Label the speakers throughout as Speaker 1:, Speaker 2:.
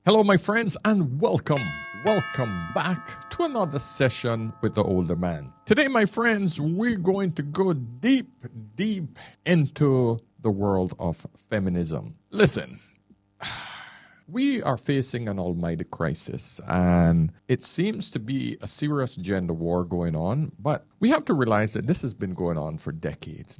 Speaker 1: Hello, my friends, and welcome back to another session with the older man. Today, my friends, we're going to go deep into the world of feminism. Listen, we are facing an almighty crisis, and it seems to be a serious gender war going on, but we have to realize that this has been going on for decades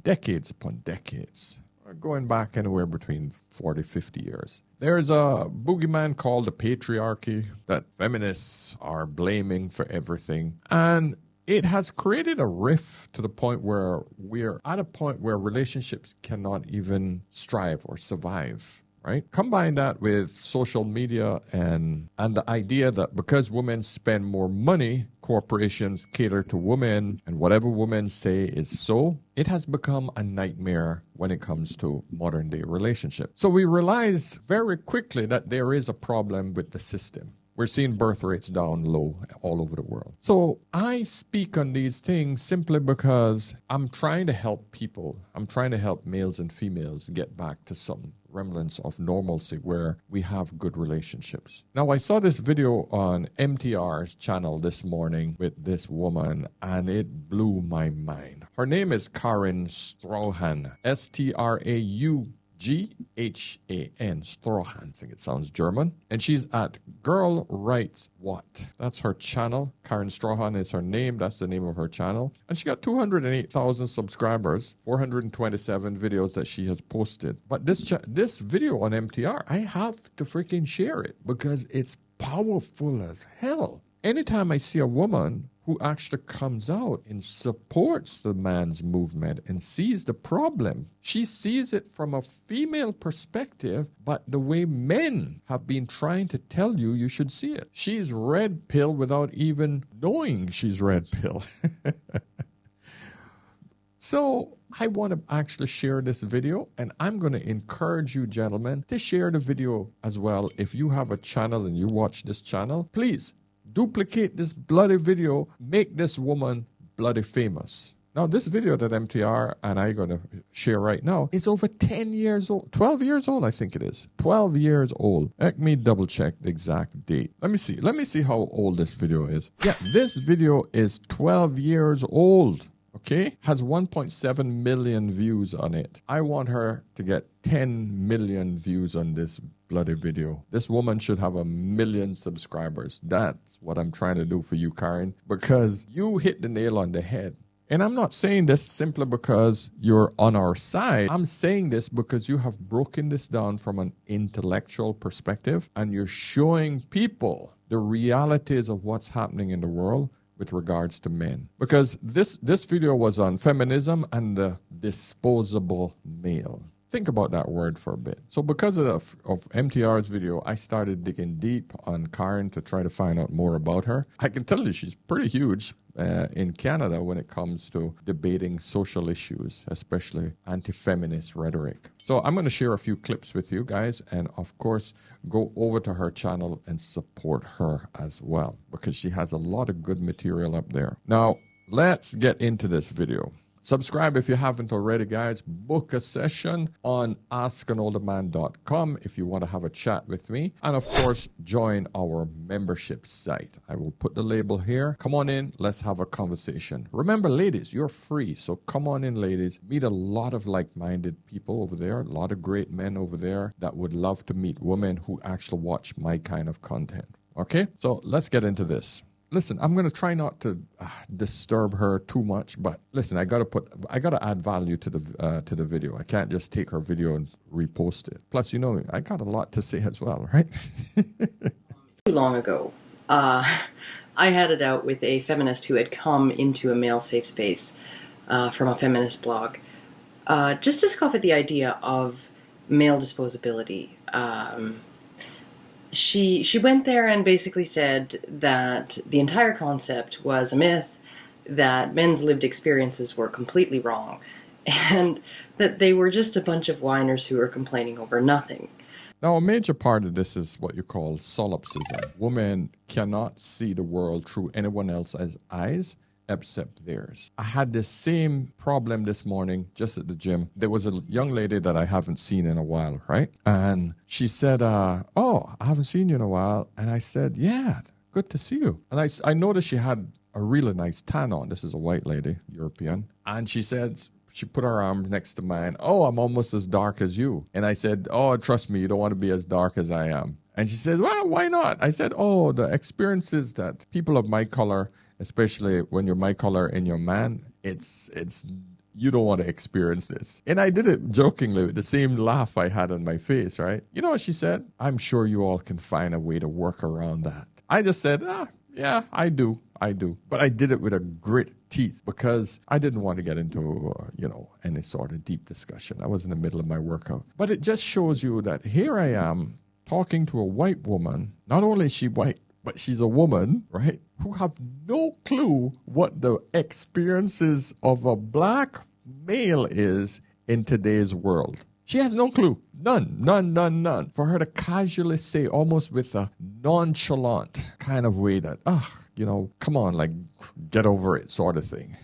Speaker 1: upon decades. Going back anywhere between 40, 50 years. There's a boogeyman called the patriarchy that feminists are blaming for everything. And it has created a rift to the point where we're at a point where relationships cannot even strive or survive. Right? Combine that with social media and the idea that because women spend more money, corporations cater to women, and whatever women say is so, it has become a nightmare when it comes to modern day relationships. So we realize very quickly that there is a problem with the system. We're seeing birth rates down low all over the world. So I speak on these things simply because I'm trying to help people. I'm trying to help males and females get back to some remnants of normalcy where we have good relationships. Now, I saw this video on MTR's channel this morning with this woman, and it blew my mind. Her name is Karen Strohan, Straughhan, Strohan. I think it sounds German. And she's at Girl Writes What. That's her channel. Karen Strohan is her name. That's the name of her channel. And she got 208,000 subscribers, 427 videos that she has posted. But this video on MTR, I have to freaking share it because it's powerful as hell. Anytime I see a woman who actually comes out and supports the man's movement and sees the problem. She sees it from a female perspective, but the way men have been trying to tell you, you should see it. She's red pill without even knowing she's red pill. So I want to actually share this video, and I'm going to encourage you, gentlemen, to share the video as well. If you have a channel and you watch this channel, please duplicate this bloody video, make this woman bloody famous. Now, this video that MTR and I are going to share right now is over 10 years old, 12 years old, I think it is. 12 years old. Let me double check the exact date. Let me see how old this video is. Yeah, this video is 12 years old. Okay, has 1.7 million views on it. I want her to get 10 million views on this bloody video. This woman should have 1 million subscribers. That's what I'm trying to do for you, Karen, because you hit the nail on the head. And I'm not saying this simply because you're on our side. I'm saying this because you have broken this down from an intellectual perspective, and you're showing people the realities of what's happening in the world with regards to men. Because this video was on feminism and the disposable male. Think about that word for a bit. So because of MTR's video, I started digging deep on Karen to try to find out more about her. I can tell you she's pretty huge in Canada when it comes to debating social issues, especially anti-feminist rhetoric. So I'm going to share a few clips with you guys, and of course, go over to her channel and support her as well, because she has a lot of good material up there. Now, let's get into this video. Subscribe if you haven't already, guys. Book a session on askanolderman.com if you want to have a chat with me. And of course, join our membership site. I will put the label here. Come on in. Let's have a conversation. Remember, ladies, you're free. So come on in, ladies. Meet a lot of like-minded people over there. A lot of great men over there that would love to meet women who actually watch my kind of content. Okay? So let's get into this. Listen, I'm going to try not to disturb her too much, but listen, I got to add value to the video. I can't just take her video and repost it. Plus, you know, I got a lot to say as well, right?
Speaker 2: Too long ago, I had it out with a feminist who had come into a male safe space from a feminist blog, just to scoff at the idea of male disposability. She went there and basically said that the entire concept was a myth, that men's lived experiences were completely wrong, and that they were just a bunch of whiners who were complaining over nothing.
Speaker 1: Now, a major part of this is what you call solipsism. Women cannot see the world through anyone else's eyes. except theirs. I had this same problem this morning just at the gym. There was a young lady that I haven't seen in a while, right? And she said, oh, I haven't seen you in a while. And I said, yeah, good to see you. And I noticed she had a really nice tan on. This is a white lady, European. And she said, she put her arm next to mine. Oh, I'm almost as dark as you. And I said, oh, trust me, you don't want to be as dark as I am. And she said, well, why not? I said, oh, the experiences that people of my color, especially when you're my color and you're man, it's you don't want to experience this. And I did it jokingly with the same laugh I had on my face, right? You know what she said? I'm sure you all can find a way to work around that. I just said, yeah, I do. But I did it with a grit teeth because I didn't want to get into, any sort of deep discussion. I was in the middle of my workout. But it just shows you that here I am talking to a white woman. Not only is she white, but she's a woman, right, who have no clue what the experiences of a black male is in today's world. She has no clue. None. For her to casually say, almost with a nonchalant kind of way that, come on, like, get over it sort of thing.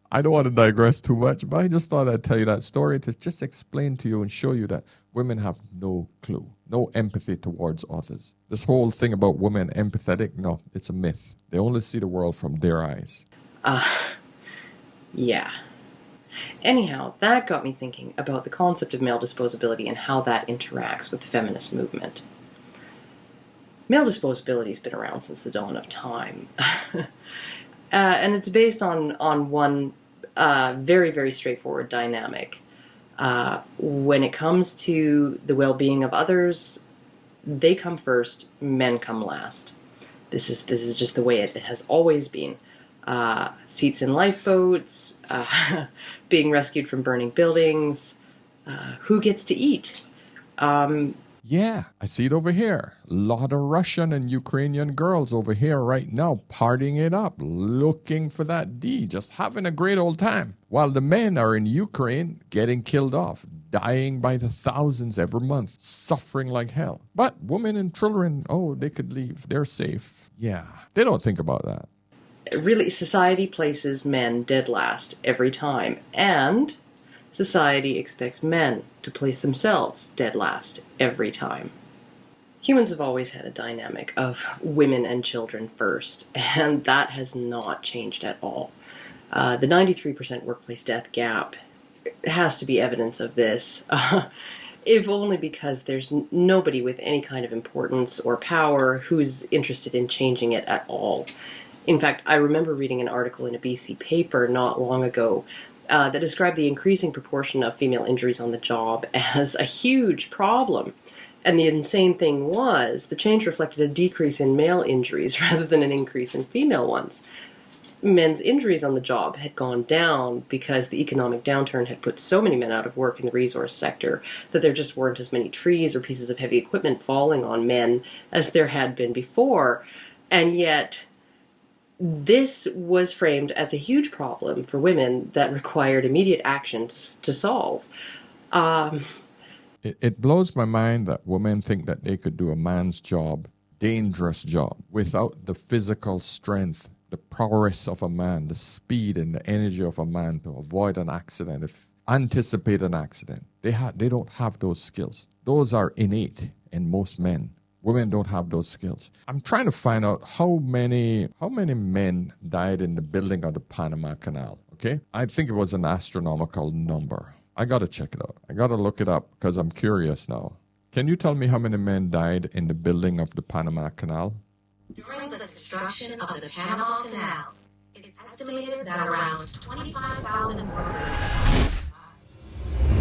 Speaker 1: I don't want to digress too much, but I just thought I'd tell you that story to just explain to you and show you that women have no clue, no empathy towards others. This whole thing about women empathetic, no, it's a myth. They only see the world from their eyes.
Speaker 2: Yeah. Anyhow, that got me thinking about the concept of male disposability and how that interacts with the feminist movement. Male disposability has been around since the dawn of time. And it's based on one very, very straightforward dynamic. When it comes to the well-being of others, they come first, men come last. This is just the way it has always been. Seats in lifeboats, being rescued from burning buildings, who gets to eat.
Speaker 1: Yeah, I see it over here. A lot of Russian and Ukrainian girls over here right now partying it up, looking for that D, just having a great old time. While the men are in Ukraine getting killed off, dying by the thousands every month, suffering like hell. But women and children, they could leave. They're safe. Yeah, they don't think about that.
Speaker 2: Really, society places men dead last every time, and society expects men to place themselves dead last every time. Humans have always had a dynamic of women and children first, and that has not changed at all. The 93% workplace death gap has to be evidence of this, if only because there's nobody with any kind of importance or power who's interested in changing it at all. In fact, I remember reading an article in a BC paper not long ago that described the increasing proportion of female injuries on the job as a huge problem. And the insane thing was, the change reflected a decrease in male injuries rather than an increase in female ones. Men's injuries on the job had gone down because the economic downturn had put so many men out of work in the resource sector that there just weren't as many trees or pieces of heavy equipment falling on men as there had been before. And yet, this was framed as a huge problem for women that required immediate action to solve.
Speaker 1: It blows my mind that women think that they could do a man's job, dangerous job, without the physical strength, the prowess of a man, the speed and the energy of a man to avoid an accident, anticipate an accident. They don't have those skills. Those are innate in most men. Women don't have those skills. I'm trying to find out how many men died in the building of the Panama Canal, okay? I think it was an astronomical number. I got to check it out. I got to look it up because I'm curious now. Can you tell me how many men died in the building of the Panama Canal?
Speaker 3: During the construction of the Panama Canal, it's estimated that around 25,000 workers.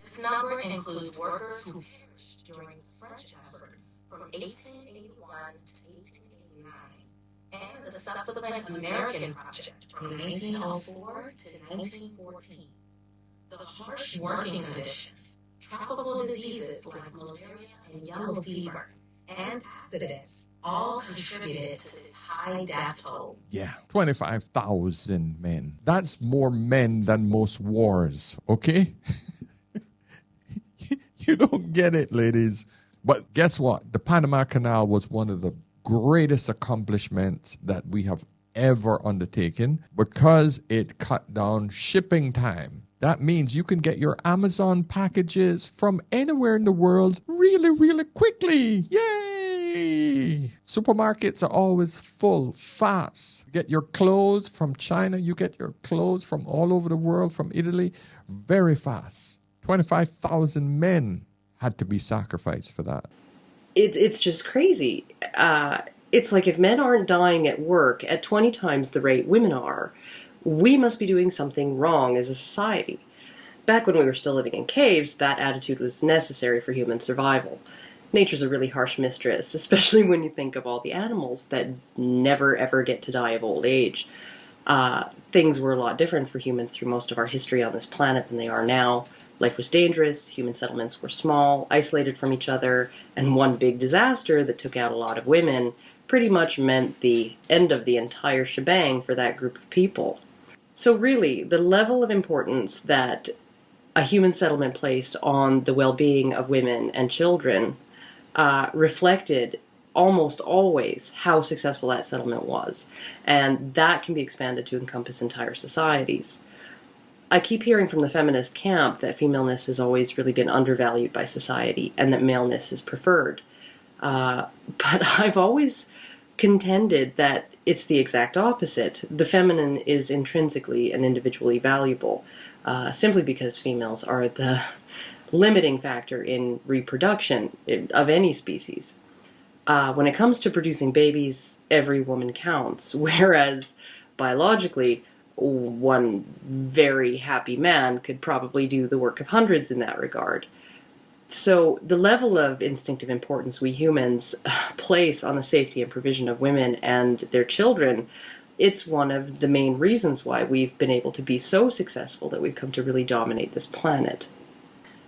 Speaker 3: This number includes workers who perished during the French effort from 1881 to 1889, and the subsequent American project from 1904 to 1914. The harsh working conditions, tropical diseases like malaria and yellow fever, and accidents all contributed to this high death toll.
Speaker 1: Yeah, 25,000 men. That's more men than most wars, okay? You don't get it, ladies. But guess what? The Panama Canal was one of the greatest accomplishments that we have ever undertaken because it cut down shipping time. That means you can get your Amazon packages from anywhere in the world really, really quickly. Yay! Supermarkets are always full, fast. You get your clothes from China, you get your clothes from all over the world, from Italy, very fast. 25,000 men had to be sacrificed for that.
Speaker 2: It's just crazy. It's like if men aren't dying at work at 20 times the rate women are, we must be doing something wrong as a society. Back when we were still living in caves, that attitude was necessary for human survival. Nature's a really harsh mistress, especially when you think of all the animals that never ever get to die of old age. Things were a lot different for humans through most of our history on this planet than they are now. Life was dangerous, human settlements were small, isolated from each other, and one big disaster that took out a lot of women pretty much meant the end of the entire shebang for that group of people. So really, the level of importance that a human settlement placed on the well-being of women and children reflected almost always how successful that settlement was. And that can be expanded to encompass entire societies. I keep hearing from the feminist camp that femaleness has always really been undervalued by society and that maleness is preferred. But I've always contended that it's the exact opposite. The feminine is intrinsically and individually valuable, simply because females are the limiting factor in reproduction of any species. When it comes to producing babies, every woman counts, whereas biologically, one very happy man could probably do the work of hundreds in that regard. So the level of instinctive importance we humans place on the safety and provision of women and their children, it's one of the main reasons why we've been able to be so successful that we've come to really dominate this planet.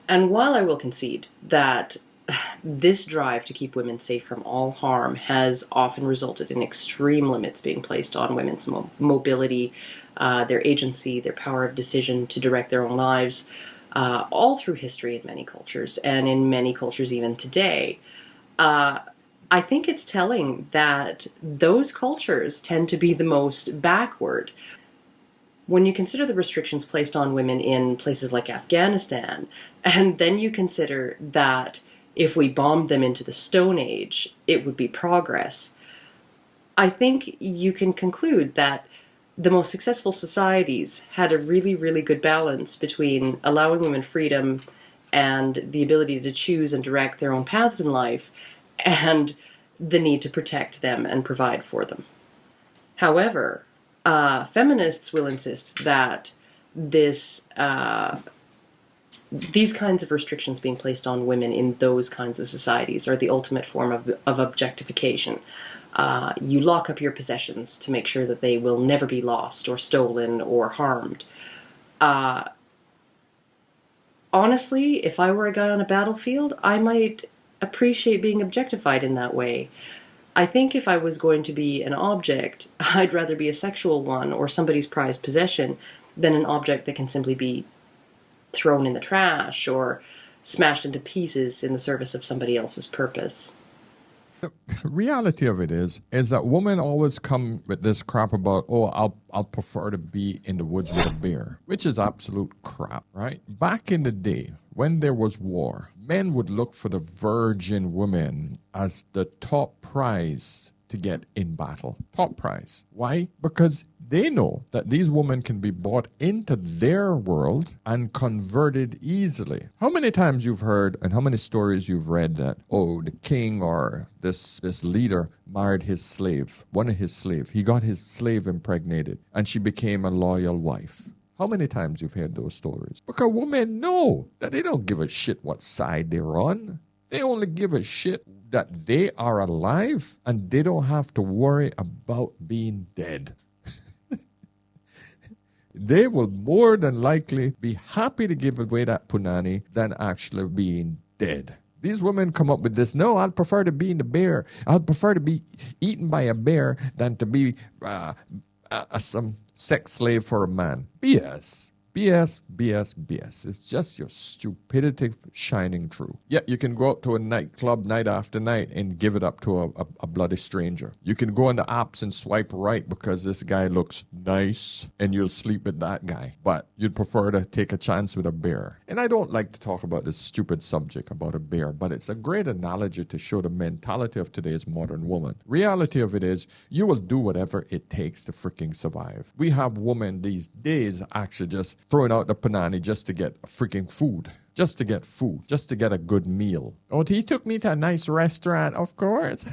Speaker 2: And while I will concede that this drive to keep women safe from all harm has often resulted in extreme limits being placed on women's mobility, their agency, their power of decision to direct their own lives, all through history in many cultures, and in many cultures even today, I think it's telling that those cultures tend to be the most backward. When you consider the restrictions placed on women in places like Afghanistan, and then you consider that if we bombed them into the Stone Age, it would be progress, I think you can conclude that the most successful societies had a really, really good balance between allowing women freedom and the ability to choose and direct their own paths in life, and the need to protect them and provide for them. However, feminists will insist that these kinds of restrictions being placed on women in those kinds of societies are the ultimate form of objectification. You lock up your possessions to make sure that they will never be lost or stolen or harmed. Honestly, if I were a guy on a battlefield, I might appreciate being objectified in that way. I think if I was going to be an object, I'd rather be a sexual one or somebody's prized possession than an object that can simply be thrown in the trash or smashed into pieces in the service of somebody else's purpose.
Speaker 1: The reality of it is that women always come with this crap about, I'll prefer to be in the woods with a bear, which is absolute crap, right? Back in the day, when there was war, men would look for the virgin women as the top prize to get in battle. Top prize. Why? Because they know that these women can be brought into their world and converted easily. How many times you've heard and how many stories you've read that, the king or this leader married his slave, one of his slaves. He got his slave impregnated and she became a loyal wife. How many times you've heard those stories? Because women know that they don't give a shit what side they're on. They only give a shit that they are alive and they don't have to worry about being dead. They will more than likely be happy to give away that punani than actually being dead. These women come up with this, no, I'd prefer to be in the bear. I'd prefer to be eaten by a bear than to be some sex slave for a man. BS. BS, BS, BS. It's just your stupidity shining through. Yeah, you can go out to a nightclub night after night and give it up to a bloody stranger. You can go on the apps and swipe right because this guy looks nice and you'll sleep with that guy. But you'd prefer to take a chance with a bear. And I don't like to talk about this stupid subject about a bear, but it's a great analogy to show the mentality of today's modern woman. Reality of it is, you will do whatever it takes to freaking survive. We have women these days actually just throwing out the panani just to get freaking food. Just to get food. Just to get a good meal. Oh, he took me to a nice restaurant, of course.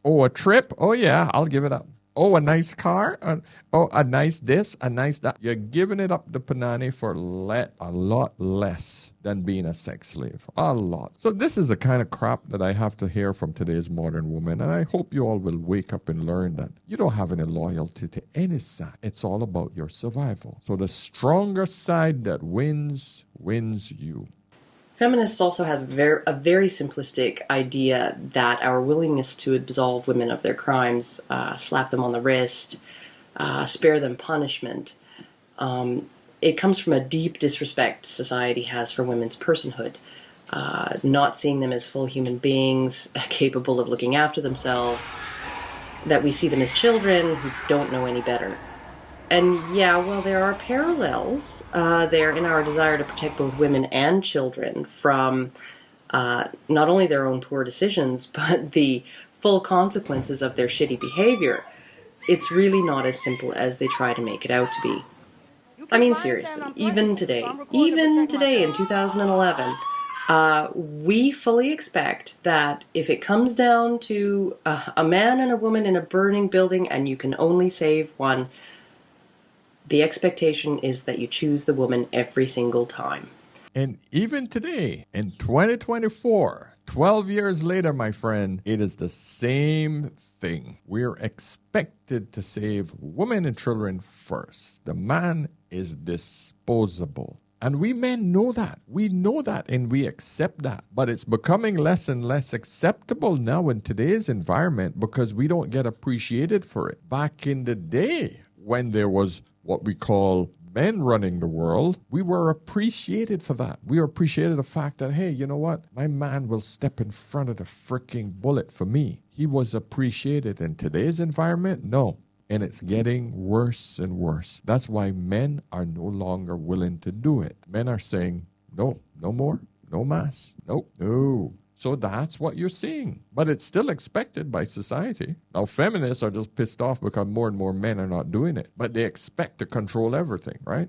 Speaker 1: Oh, a trip? Oh, yeah, I'll give it up. Oh, a nice car? Oh, a nice this, a nice that. You're giving it up the panani for a lot less than being a sex slave. A lot. So this is the kind of crap that I have to hear from today's modern woman. And I hope you all will wake up and learn that you don't have any loyalty to any side. It's all about your survival. So the stronger side that wins you.
Speaker 2: Feminists also have a very simplistic idea that our willingness to absolve women of their crimes, slap them on the wrist, spare them punishment, it comes from a deep disrespect society has for women's personhood, not seeing them as full human beings, capable of looking after themselves, that we see them as children who don't know any better. And yeah, well, there are parallels there in our desire to protect both women and children from not only their own poor decisions, but the full consequences of their shitty behavior. It's really not as simple as they try to make it out to be. I mean, seriously, even today in 2011, we fully expect that if it comes down to a man and a woman in a burning building and you can only save one, the expectation is that you choose the woman every single time.
Speaker 1: And even today, in 2024, 12 years later, my friend, it is the same thing. We're expected to save women and children first. The man is disposable. And we men know that. We know that and we accept that. But it's becoming less and less acceptable now in today's environment because we don't get appreciated for it. Back in the day, when there was what we call men running the world, we were appreciated for that. We were appreciated the fact that, hey, you know what? My man will step in front of the freaking bullet for me. He was appreciated. In today's environment, no. And it's getting worse and worse. That's why men are no longer willing to do it. Men are saying, no, no more, no mass, no. So that's what you're seeing. But it's still expected by society. Now, feminists are just pissed off because more and more men are not doing it. But they expect to control everything, right?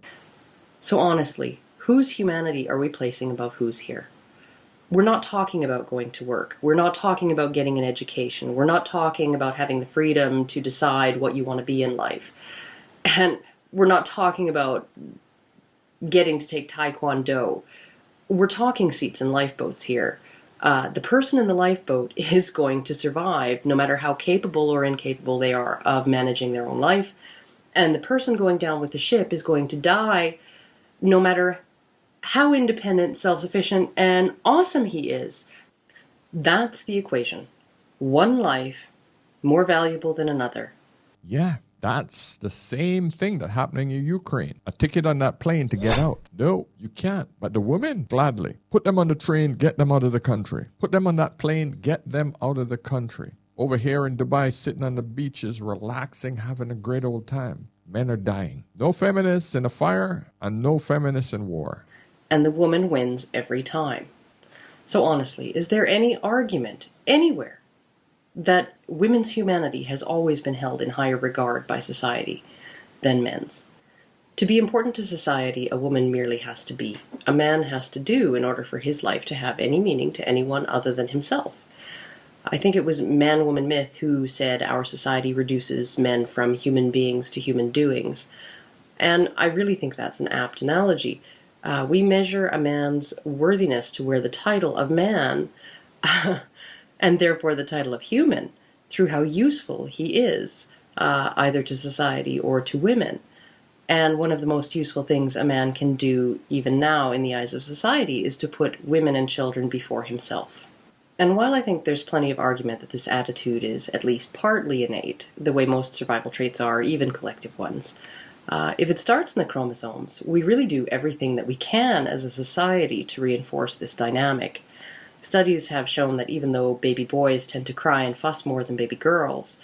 Speaker 2: So honestly, whose humanity are we placing above whose here? We're not talking about going to work. We're not talking about getting an education. We're not talking about having the freedom to decide what you want to be in life. And we're not talking about getting to take Taekwondo. We're talking seats in lifeboats here. The person in the lifeboat is going to survive no matter how capable or incapable they are of managing their own life. And the person going down with the ship is going to die no matter how independent, self-sufficient, and awesome he is. That's the equation. One life more valuable than another.
Speaker 1: Yeah. That's the same thing that's happening in Ukraine. A ticket on that plane to get out. No, you can't. But the women, gladly. Put them on the train, get them out of the country. Put them on that plane, get them out of the country. Over here in Dubai, sitting on the beaches, relaxing, having a great old time. Men are dying. No feminists in a fire and no feminists in war.
Speaker 2: And the woman wins every time. So honestly, is there any argument anywhere that women's humanity has always been held in higher regard by society than men's? To be important to society, a woman merely has to be. A man has to do in order for his life to have any meaning to anyone other than himself. I think it was Man-Woman Myth who said our society reduces men from human beings to human doings. And I really think that's an apt analogy. We measure a man's worthiness to wear the title of man and therefore the title of human, through how useful he is, either to society or to women. And one of the most useful things a man can do, even now in the eyes of society, is to put women and children before himself. And while I think there's plenty of argument that this attitude is at least partly innate, the way most survival traits are, even collective ones, If it starts in the chromosomes, we really do everything that we can as a society to reinforce this dynamic. Studies have shown that even though baby boys tend to cry and fuss more than baby girls,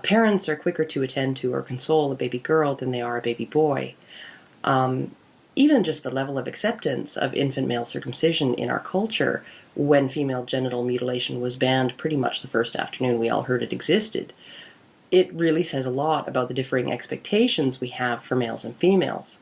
Speaker 2: parents are quicker to attend to or console a baby girl than they are a baby boy. Even just the level of acceptance of infant male circumcision in our culture, when female genital mutilation was banned pretty much the first afternoon we all heard it existed, it really says a lot about the differing expectations we have for males and females.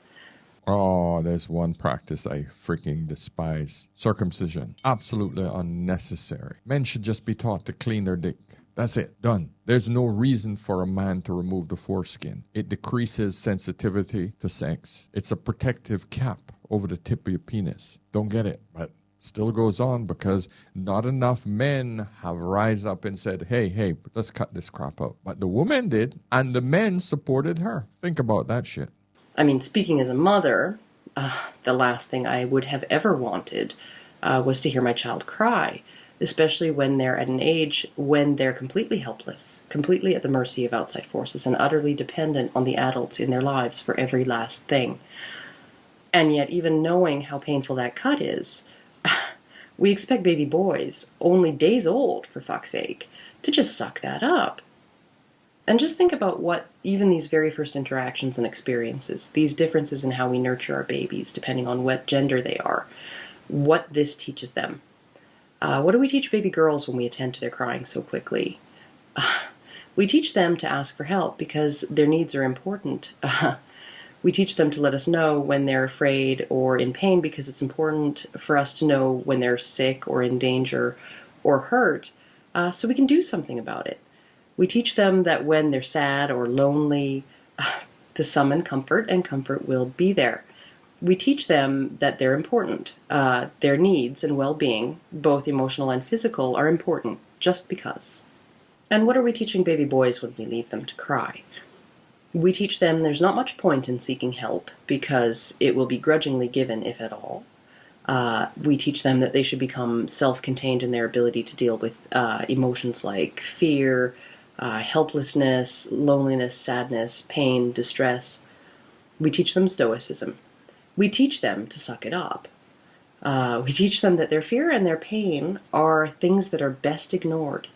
Speaker 1: Oh, there's one practice I freaking despise. Circumcision. Absolutely unnecessary. Men should just be taught to clean their dick. That's it. Done. There's no reason for a man to remove the foreskin. It decreases sensitivity to sex. It's a protective cap over the tip of your penis. Don't get it, but still goes on because not enough men have rise up and said, hey, let's cut this crap out. But the woman did, and the men supported her. Think about that shit.
Speaker 2: I mean, speaking as a mother, the last thing I would have ever wanted was to hear my child cry, especially when they're at an age when they're completely helpless, completely at the mercy of outside forces, and utterly dependent on the adults in their lives for every last thing. And yet, even knowing how painful that cut is, we expect baby boys, only days old, for fuck's sake, to just suck that up. And just think about what even these very first interactions and experiences, these differences in how we nurture our babies, depending on what gender they are, what this teaches them. What do we teach baby girls when we attend to their crying so quickly? We teach them to ask for help because their needs are important. We teach them to let us know when they're afraid or in pain because it's important for us to know when they're sick or in danger or hurt, so we can do something about it. We teach them that when they're sad or lonely, to summon comfort, and comfort will be there. We teach them that they're important. Their needs and well-being, both emotional and physical, are important just because. And what are we teaching baby boys when we leave them to cry? We teach them there's not much point in seeking help because it will be grudgingly given, if at all. We teach them that they should become self-contained in their ability to deal with emotions like fear, helplessness, loneliness, sadness, pain, distress. We teach them stoicism. We teach them to suck it up. We teach them that their fear and their pain are things that are best ignored.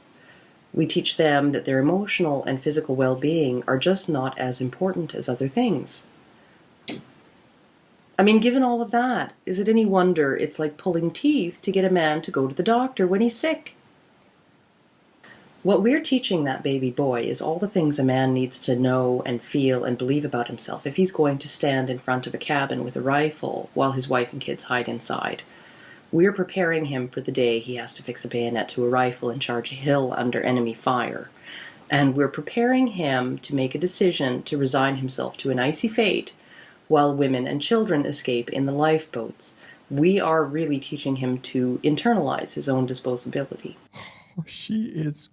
Speaker 2: We teach them that their emotional and physical well-being are just not as important as other things. I mean, given all of that, is it any wonder it's like pulling teeth to get a man to go to the doctor when he's sick? What we're teaching that baby boy is all the things a man needs to know and feel and believe about himself if he's going to stand in front of a cabin with a rifle while his wife and kids hide inside. We're preparing him for the day he has to fix a bayonet to a rifle and charge a hill under enemy fire. And we're preparing him to make a decision to resign himself to an icy fate while women and children escape in the lifeboats. We are really teaching him to internalize his own disposability.
Speaker 1: She is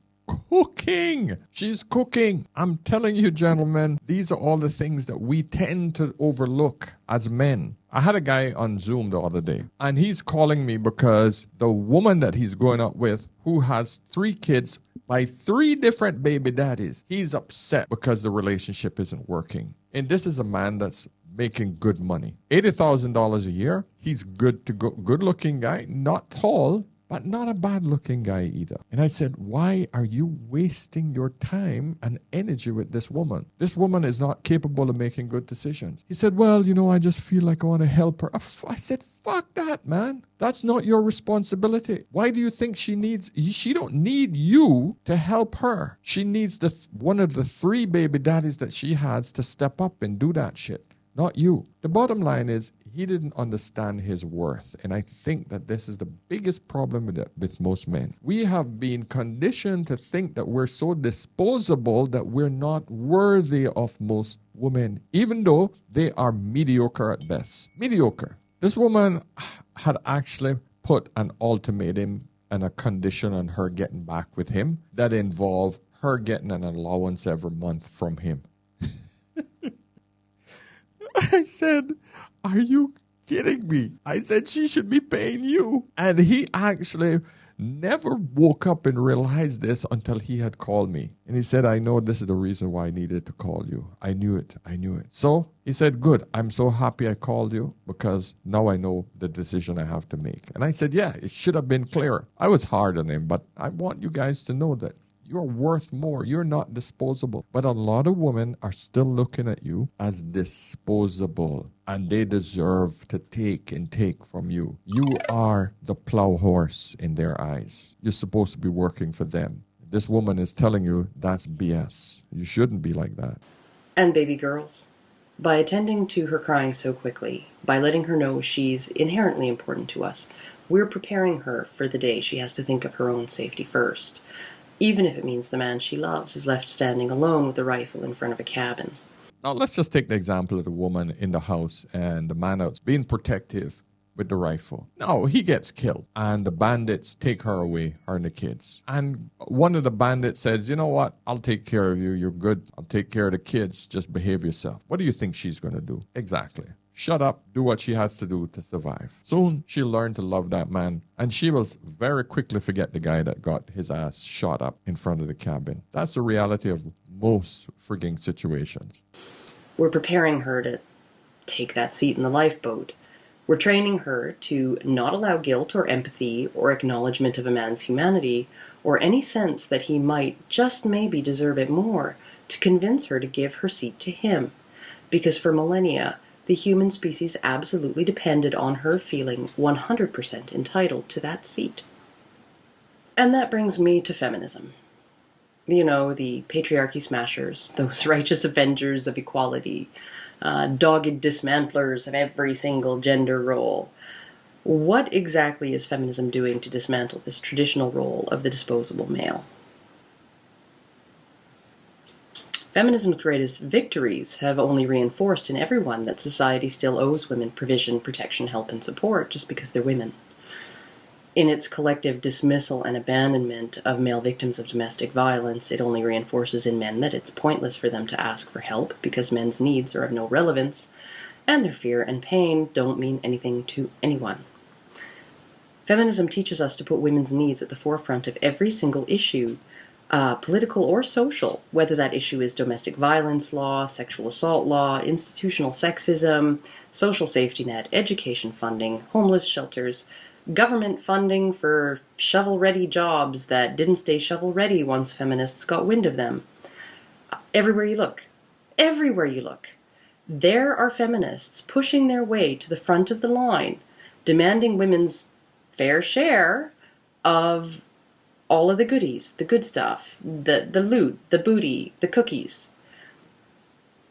Speaker 1: cooking. She's cooking. I'm telling you, gentlemen, these are all the things that we tend to overlook as men. I had a guy on Zoom the other day, and he's calling me because the woman that he's going out with, who has 3 kids by 3 different baby daddies, he's upset because the relationship isn't working. And this is a man that's making good money. $80,000 a year. He's good to go, good-looking guy, not tall, but not a bad-looking guy either. And I said, why are you wasting your time and energy with this woman? This woman is not capable of making good decisions. He said, well, I just feel like I want to help her. I said, fuck that, man. That's not your responsibility. Why do you think she don't need you to help her. She needs one of the 3 baby daddies that she has to step up and do that shit. Not you. The bottom line is he didn't understand his worth. And I think that this is the biggest problem with most men. We have been conditioned to think that we're so disposable that we're not worthy of most women, even though they are mediocre at best. Mediocre. This woman had actually put an ultimatum and a condition on her getting back with him that involved her getting an allowance every month from him. I said, are you kidding me? I said she should be paying you. And he actually never woke up and realized this until he had called me. And he said, I know this is the reason why I needed to call you. I knew it. I knew it. So he said, good. I'm so happy I called you because now I know the decision I have to make. And I said, yeah, it should have been clear. I was hard on him, but I want you guys to know that you're worth more. You're not disposable. But a lot of women are still looking at you as disposable, and they deserve to take and take from you. You are the plow horse in their eyes. You're supposed to be working for them. This woman is telling you that's BS. You shouldn't be like that.
Speaker 2: And baby girls, by attending to her crying so quickly, by letting her know she's inherently important to us, we're preparing her for the day she has to think of her own safety first, even if it means the man she loves is left standing alone with a rifle in front of a cabin.
Speaker 1: Now, let's just take the example of the woman in the house and the man out's being protective with the rifle. No, he gets killed, and the bandits take her away, her and the kids. And one of the bandits says, you know what? I'll take care of you. You're good. I'll take care of the kids. Just behave yourself. What do you think she's going to do? Exactly. Shut up, do what she has to do to survive. Soon, she'll learn to love that man, and she will very quickly forget the guy that got his ass shot up in front of the cabin. That's the reality of most frigging situations.
Speaker 2: We're preparing her to take that seat in the lifeboat. We're training her to not allow guilt or empathy or acknowledgement of a man's humanity or any sense that he might just maybe deserve it more to convince her to give her seat to him. Because for millennia, the human species absolutely depended on her feeling 100% entitled to that seat. And that brings me to feminism. You know, the patriarchy smashers, those righteous avengers of equality, dogged dismantlers of every single gender role. What exactly is feminism doing to dismantle this traditional role of the disposable male? Feminism's greatest victories have only reinforced in everyone that society still owes women provision, protection, help, and support just because they're women. In its collective dismissal and abandonment of male victims of domestic violence, it only reinforces in men that it's pointless for them to ask for help because men's needs are of no relevance, and their fear and pain don't mean anything to anyone. Feminism teaches us to put women's needs at the forefront of every single issue, political or social, whether that issue is domestic violence law, sexual assault law, institutional sexism, social safety net, education funding, homeless shelters, government funding for shovel-ready jobs that didn't stay shovel-ready once feminists got wind of them. Everywhere you look, there are feminists pushing their way to the front of the line, demanding women's fair share of all of the goodies, the good stuff, the loot, the booty, the cookies.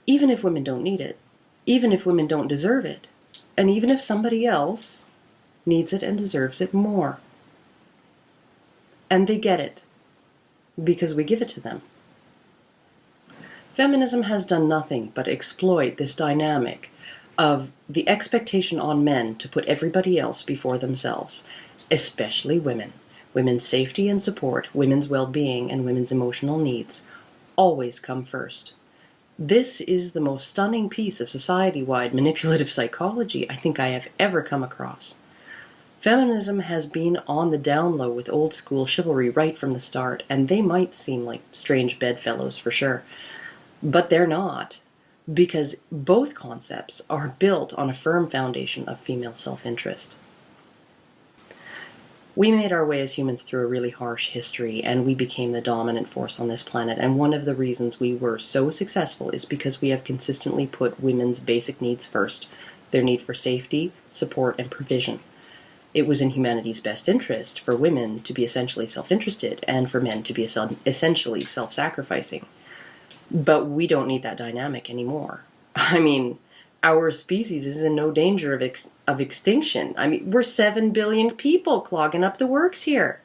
Speaker 2: Even if women don't need it, even if women don't deserve it, and even if somebody else needs it and deserves it more. And they get it, because we give it to them. Feminism has done nothing but exploit this dynamic of the expectation on men to put everybody else before themselves, especially women. Women's safety and support, women's well-being, and women's emotional needs always come first. This is the most stunning piece of society-wide manipulative psychology I think I have ever come across. Feminism has been on the down low with old-school chivalry right from the start, and they might seem like strange bedfellows for sure. But they're not, because both concepts are built on a firm foundation of female self-interest. We made our way as humans through a really harsh history, and we became the dominant force on this planet, and one of the reasons we were so successful is because we have consistently put women's basic needs first, their need for safety, support, and provision. It was in humanity's best interest for women to be essentially self-interested, and for men to be essentially self-sacrificing. But we don't need that dynamic anymore. I mean, our species is in no danger of extinction. I mean, we're 7 billion people clogging up the works here.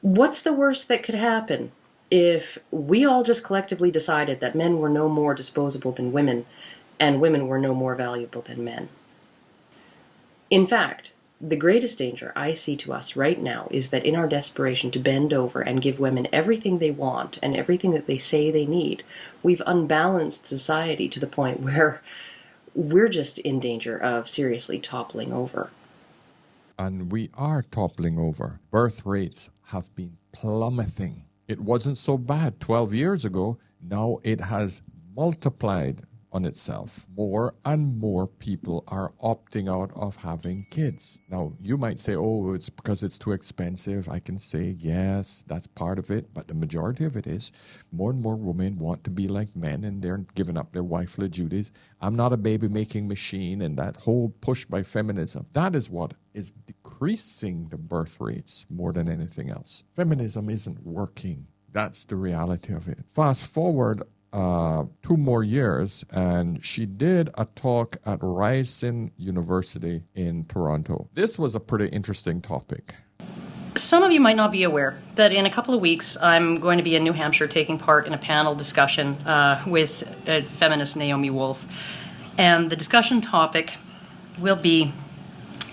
Speaker 2: What's the worst that could happen if we all just collectively decided that men were no more disposable than women, and women were no more valuable than men? In fact, the greatest danger I see to us right now is that in our desperation to bend over and give women everything they want and everything that they say they need, we've unbalanced society to the point where we're just in danger of seriously toppling over.
Speaker 1: and we are toppling over. Birth rates have been plummeting. It wasn't so bad 12 years ago. Now it has multiplied on itself. More and more people are opting out of having kids. Now, you might say, oh, it's because it's too expensive. I can say, yes, that's part of it. But the majority of it is more and more women want to be like men, and they're giving up their wifely duties. I'm not a baby-making machine, and that whole push by feminism, that is what is decreasing the birth rates more than anything else. Feminism isn't working. That's the reality of it. Fast forward 2 more years, and she did a talk at Ryerson University in Toronto. This was a pretty interesting topic.
Speaker 4: Some of you might not be aware that in a couple of weeks I'm going to be in New Hampshire taking part in a panel discussion with feminist Naomi Wolf. And the discussion topic will be,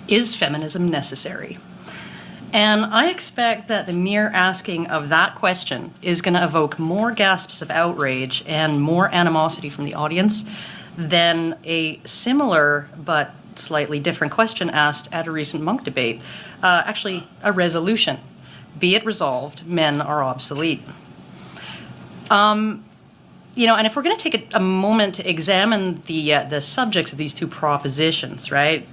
Speaker 4: is feminism necessary? And I expect that the mere asking of that question is going to evoke more gasps of outrage and more animosity from the audience than a similar but slightly different question asked at a recent monk debate. Actually, a resolution. Be it resolved, men are obsolete. And if we're going to take a moment to examine the subjects of these two propositions, right?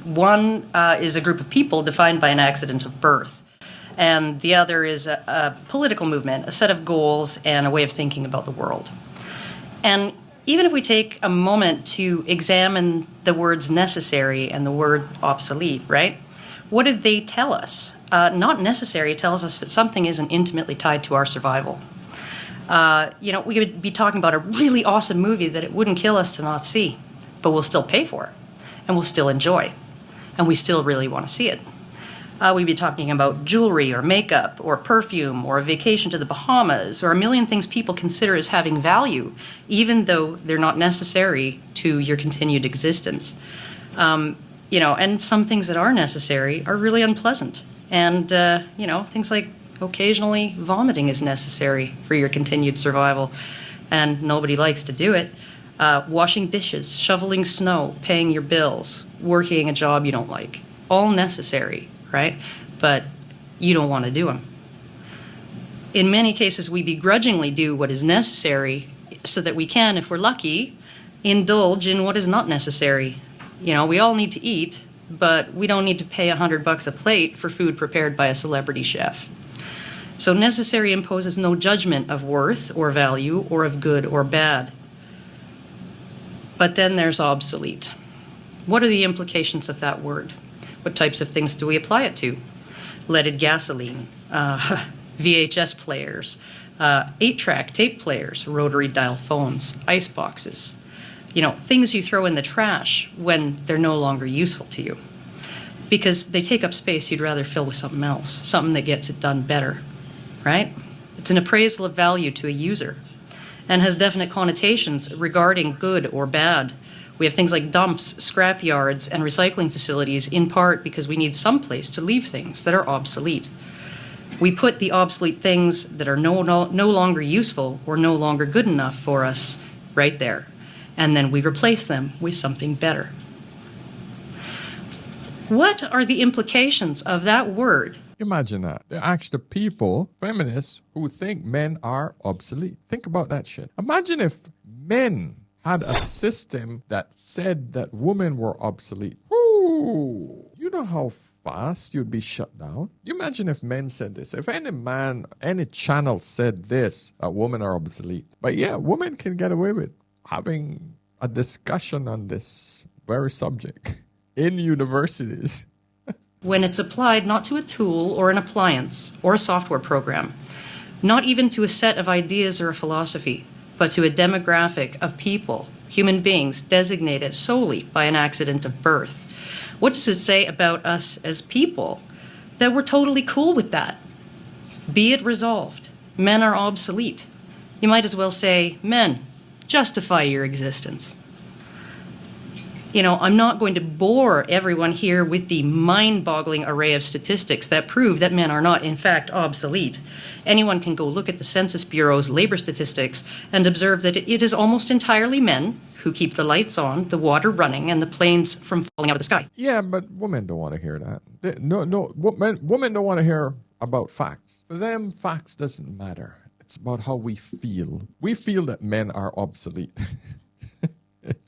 Speaker 4: One is a group of people defined by an accident of birth, and the other is a political movement, a set of goals, and a way of thinking about the world. And even if we take a moment to examine the words necessary and the word obsolete, right? What did they tell us? Not necessary tells us that something isn't intimately tied to our survival. We could be talking about a really awesome movie that it wouldn't kill us to not see, but we'll still pay for it, and we'll still enjoy, and we still really want to see it. We'd be talking about jewelry or makeup or perfume or a vacation to the Bahamas or a million things people consider as having value, even though they're not necessary to your continued existence. And some things that are necessary are really unpleasant. And, things like occasionally vomiting is necessary for your continued survival, and nobody likes to do it. Washing dishes, shoveling snow, paying your bills, working a job you don't like. All necessary, right? But you don't want to do them. In many cases, we begrudgingly do what is necessary so that we can, if we're lucky, indulge in what is not necessary. We all need to eat, but we don't need to pay $100 a plate for food prepared by a celebrity chef. So necessary imposes no judgment of worth or value or of good or bad. But then there's obsolete. What are the implications of that word? What types of things do we apply it to? Leaded gasoline, VHS players, 8-track tape players, rotary dial phones, ice boxes. Things you throw in the trash when they're no longer useful to you. Because they take up space you'd rather fill with something else, something that gets it done better. Right? It's an appraisal of value to a user and has definite connotations regarding good or bad. We have things like dumps, scrap yards, and recycling facilities in part because we need some place to leave things that are obsolete. We put the obsolete things that are no longer useful or no longer good enough for us right there, and then we replace them with something better. What are the implications of that word?
Speaker 1: Imagine that. They're actually people, feminists, who think men are obsolete. Think about that shit. Imagine if men had a system that said that women were obsolete. Ooh, you know how fast you'd be shut down? You imagine if men said this. If any channel said this, that women are obsolete. But yeah, women can get away with having a discussion on this very subject in universities.
Speaker 4: When it's applied not to a tool or an appliance or a software program, not even to a set of ideas or a philosophy, but to a demographic of people, human beings designated solely by an accident of birth. What does it say about us as people that we're totally cool with that? Be it resolved. Men are obsolete. You might as well say, men, justify your existence. I'm not going to bore everyone here with the mind-boggling array of statistics that prove that men are not, in fact, obsolete. Anyone can go look at the Census Bureau's labor statistics and observe that it is almost entirely men who keep the lights on, the water running, and the planes from falling out of the sky.
Speaker 1: Yeah, but women don't want to hear that. No, women don't want to hear about facts. For them, facts doesn't matter. It's about how we feel. We feel that men are obsolete.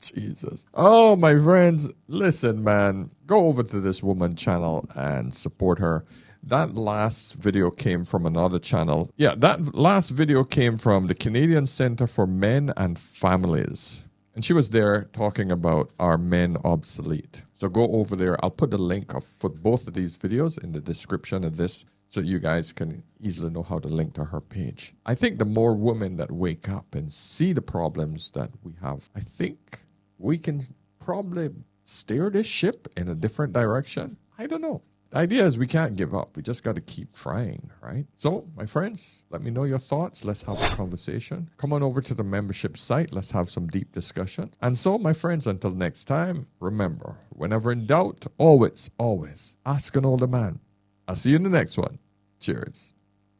Speaker 1: Jesus. Oh, my friends, listen, man. Go over to this woman channel and support her. That last video came from another channel. Yeah, that last video came from the Canadian Centre for Men and Families. And she was there talking about are men obsolete. So go over there. I'll put the link for both of these videos in the description of this so you guys can easily know how to link to her page. I think the more women that wake up and see the problems that we have, I think we can probably steer this ship in a different direction. I don't know. The idea is we can't give up. We just got to keep trying, right? So, my friends, let me know your thoughts. Let's have a conversation. Come on over to the membership site. Let's have some deep discussion. And so, my friends, until next time, remember, whenever in doubt, always, always ask an older man. I'll see you in the next one. Cheers.